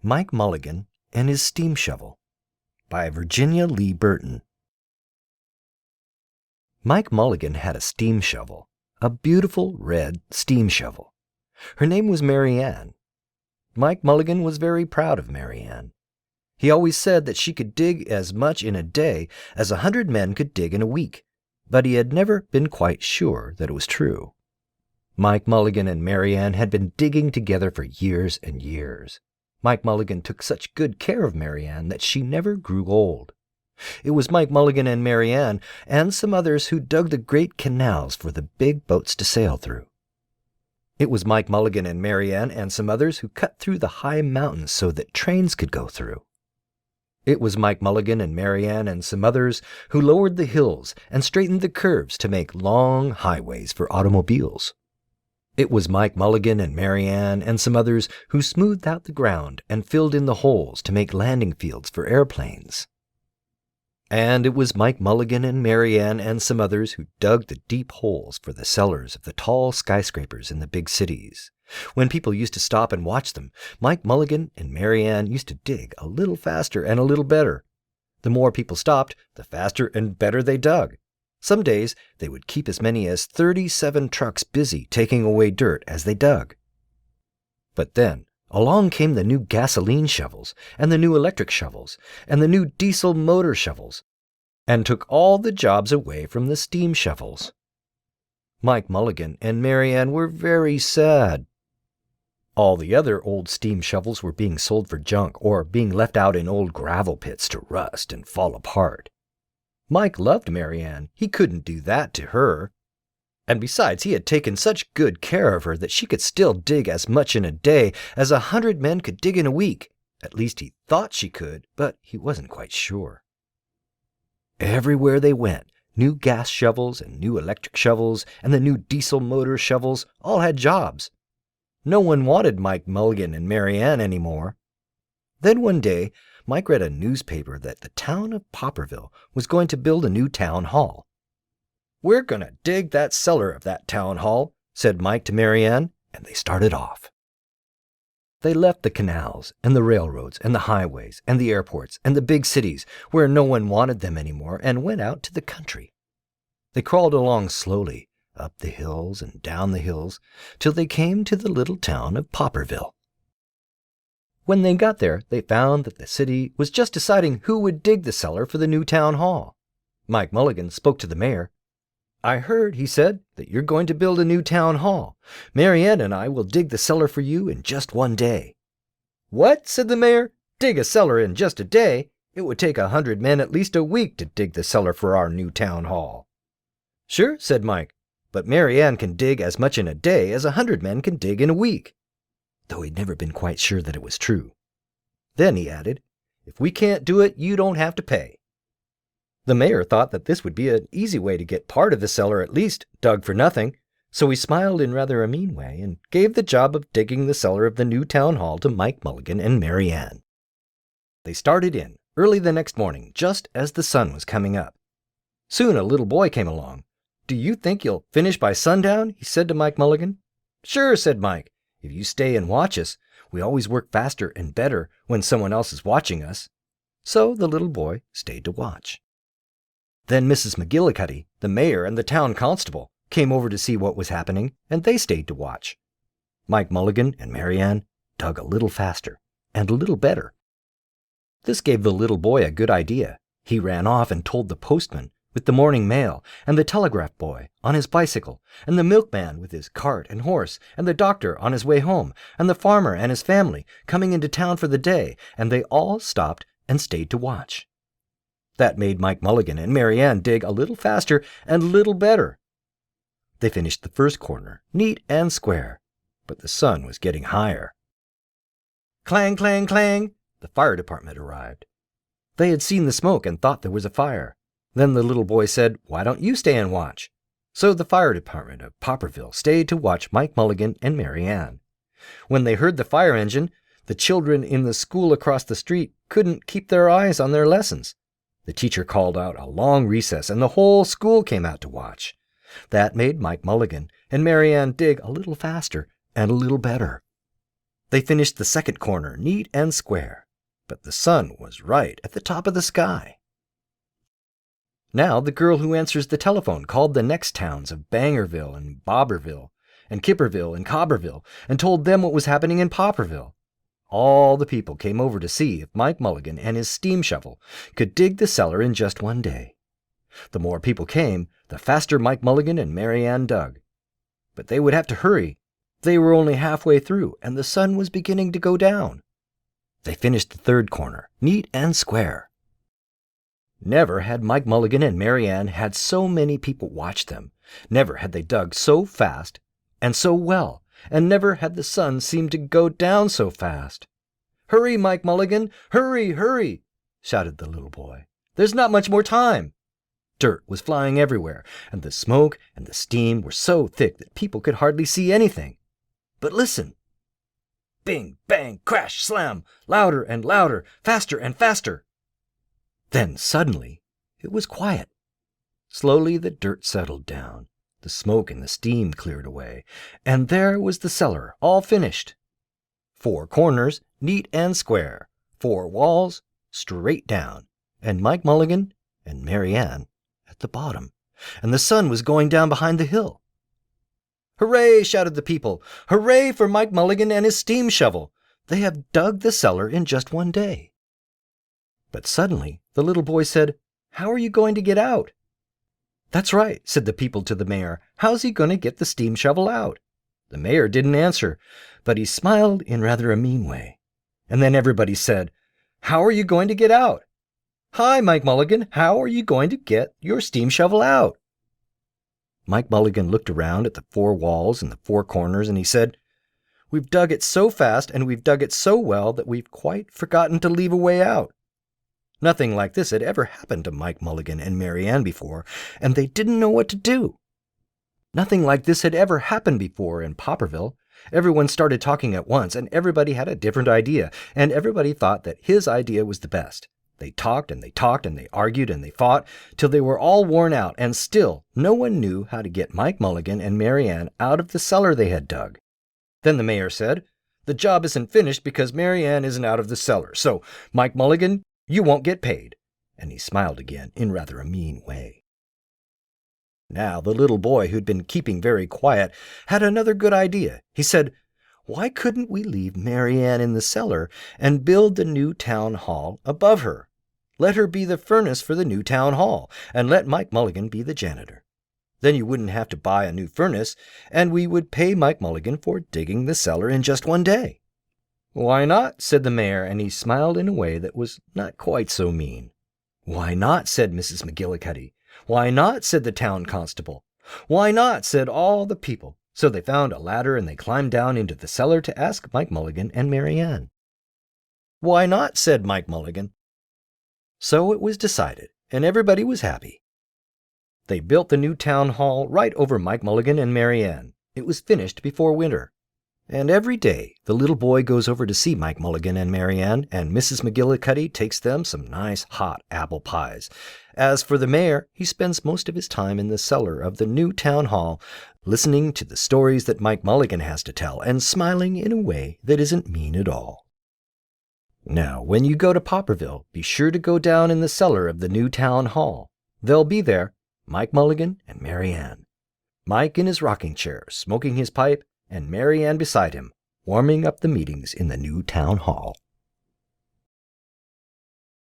Mike Mulligan and His Steam Shovel by Virginia Lee Burton. Mike Mulligan had a steam shovel, a beautiful red steam shovel. Her name was Mary Ann. Mike Mulligan was very proud of Mary Ann. He always said that she could dig as much in a day as 100 men could dig in a week, but he had never been quite sure that it was true. Mike Mulligan and Mary Ann had been digging together for years and years. Mike Mulligan took such good care of Mary Ann that she never grew old. It was Mike Mulligan and Mary Ann and some others who dug the great canals for the big boats to sail through. It was Mike Mulligan and Mary Ann and some others who cut through the high mountains so that trains could go through. It was Mike Mulligan and Mary Ann and some others who lowered the hills and straightened the curves to make long highways for automobiles. It was Mike Mulligan and Mary Ann and some others who smoothed out the ground and filled in the holes to make landing fields for airplanes. And it was Mike Mulligan and Mary Ann and some others who dug the deep holes for the cellars of the tall skyscrapers in the big cities. When people used to stop and watch them, Mike Mulligan and Mary Ann used to dig a little faster and a little better. The more people stopped, the faster and better they dug. Some days they would keep as many as 37 trucks busy taking away dirt as they dug. But then along came the new gasoline shovels and the new electric shovels and the new diesel motor shovels and took all the jobs away from the steam shovels. Mike Mulligan and Mary Ann were very sad. All the other old steam shovels were being sold for junk or being left out in old gravel pits to rust and fall apart. Mike loved Mary Ann. He couldn't do that to her. And besides, he had taken such good care of her that she could still dig as much in a day as 100 men could dig in a week. At least he thought she could, but he wasn't quite sure. Everywhere they went, new gas shovels and new electric shovels and the new diesel motor shovels all had jobs. No one wanted Mike Mulligan and Mary Ann anymore. Then one day, Mike read a newspaper that the town of Popperville was going to build a new town hall. "We're going to dig that cellar of that town hall," said Mike to Mary Ann, and they started off. They left the canals and the railroads and the highways and the airports and the big cities where no one wanted them anymore and went out to the country. They crawled along slowly, up the hills and down the hills, till they came to the little town of Popperville. When they got there, they found that the city was just deciding who would dig the cellar for the new town hall. Mike Mulligan spoke to the mayor. "I heard," he said, "that you're going to build a new town hall. Mary Ann and I will dig the cellar for you in just one day." "What?" said the mayor. "Dig a cellar in just a day? It would take 100 men at least a week to dig the cellar for our new town hall." "Sure," said Mike, "but Mary Ann can dig as much in a day as 100 men can dig in a week," though he'd never been quite sure that it was true. Then he added, "If we can't do it, you don't have to pay." The mayor thought that this would be an easy way to get part of the cellar at least dug for nothing, so he smiled in rather a mean way and gave the job of digging the cellar of the new town hall to Mike Mulligan and Mary Ann. They started in early the next morning, just as the sun was coming up. Soon a little boy came along. "Do you think you'll finish by sundown?" he said to Mike Mulligan. "Sure," said Mike. "If you stay and watch us, we always work faster and better when someone else is watching us." So the little boy stayed to watch. Then Mrs. McGillicuddy, the mayor, and the town constable came over to see what was happening, and they stayed to watch. Mike Mulligan and Mary Ann dug a little faster and a little better. This gave the little boy a good idea. He ran off and told the postman with the morning mail, and the telegraph boy on his bicycle, and the milkman with his cart and horse, and the doctor on his way home, and the farmer and his family coming into town for the day, and they all stopped and stayed to watch. That made Mike Mulligan and Mary Ann dig a little faster and a little better. They finished the first corner, neat and square, but the sun was getting higher. Clang, clang, clang! The fire department arrived. They had seen the smoke and thought there was a fire. Then the little boy said, "Why don't you stay and watch?" So the fire department of Popperville stayed to watch Mike Mulligan and Mary Ann. When they heard the fire engine, the children in the school across the street couldn't keep their eyes on their lessons. The teacher called out a long recess, and the whole school came out to watch. That made Mike Mulligan and Mary Ann dig a little faster and a little better. They finished the second corner neat and square, but the sun was right at the top of the sky. Now the girl who answers the telephone called the next towns of Bangerville and Bobberville and Kipperville and Cobberville and told them what was happening in Popperville. All the people came over to see if Mike Mulligan and his steam shovel could dig the cellar in just one day. The more people came, the faster Mike Mulligan and Mary Ann dug. But they would have to hurry. They were only halfway through, and the sun was beginning to go down. They finished the third corner, neat and square. Never had Mike Mulligan and Mary Ann had so many people watch them. Never had they dug so fast and so well, and never had the sun seemed to go down so fast. "Hurry, Mike Mulligan! Hurry, hurry!" shouted the little boy. "There's not much more time." Dirt was flying everywhere, and the smoke and the steam were so thick that people could hardly see anything. But listen! Bing, bang, crash, slam, louder and louder, faster and faster. Then suddenly it was quiet. Slowly the dirt settled down, the smoke and the steam cleared away, and there was the cellar all finished. 4 corners, neat and square, 4 walls, straight down, and Mike Mulligan and Mary Ann at the bottom, and the sun was going down behind the hill. "Hooray!" shouted the people. "Hooray for Mike Mulligan and his steam shovel! They have dug the cellar in just one day." But suddenly the little boy said, "How are you going to get out?" "That's right," said the people to the mayor. "How's he going to get the steam shovel out?" The mayor didn't answer, but he smiled in rather a mean way. And then everybody said, "How are you going to get out?" "Hi, Mike Mulligan, how are you going to get your steam shovel out?" Mike Mulligan looked around at the 4 walls and the 4 corners, and he said, "We've dug it so fast and we've dug it so well that we've quite forgotten to leave a way out." Nothing like this had ever happened to Mike Mulligan and Mary Ann before, and they didn't know what to do. Nothing like this had ever happened before in Popperville. Everyone started talking at once, and everybody had a different idea, and everybody thought that his idea was the best. They talked and they talked and they argued and they fought till they were all worn out, and still no one knew how to get Mike Mulligan and Mary Ann out of the cellar they had dug. Then the mayor said, "The job isn't finished because Mary Ann isn't out of the cellar, so Mike Mulligan, you won't get paid." And he smiled again in rather a mean way. Now the little boy, who'd been keeping very quiet, had another good idea. He said, "Why couldn't we leave Mary Ann in the cellar and build the new town hall above her? Let her be the furnace for the new town hall, and let Mike Mulligan be the janitor. Then you wouldn't have to buy a new furnace, and we would pay Mike Mulligan for digging the cellar in just one day." "Why not?" said the mayor, and he smiled in a way that was not quite so mean. "Why not?" said Mrs. McGillicuddy. "Why not?" said the town constable. "Why not?" said all the people. So they found a ladder and they climbed down into the cellar to ask Mike Mulligan and Mary Ann. "Why not?" said Mike Mulligan. So it was decided, and everybody was happy. They built the new town hall right over Mike Mulligan and Mary Ann. It was finished before winter. And every day the little boy goes over to see Mike Mulligan and Mary Ann, and Mrs. McGillicuddy takes them some nice hot apple pies. As for the mayor, he spends most of his time in the cellar of the new town hall, listening to the stories that Mike Mulligan has to tell, and smiling in a way that isn't mean at all. Now, when you go to Popperville, be sure to go down in the cellar of the new town hall. They'll be there, Mike Mulligan and Mary Ann. Mike in his rocking chair, smoking his pipe, and Mary Ann beside him, warming up the meetings in the new town hall.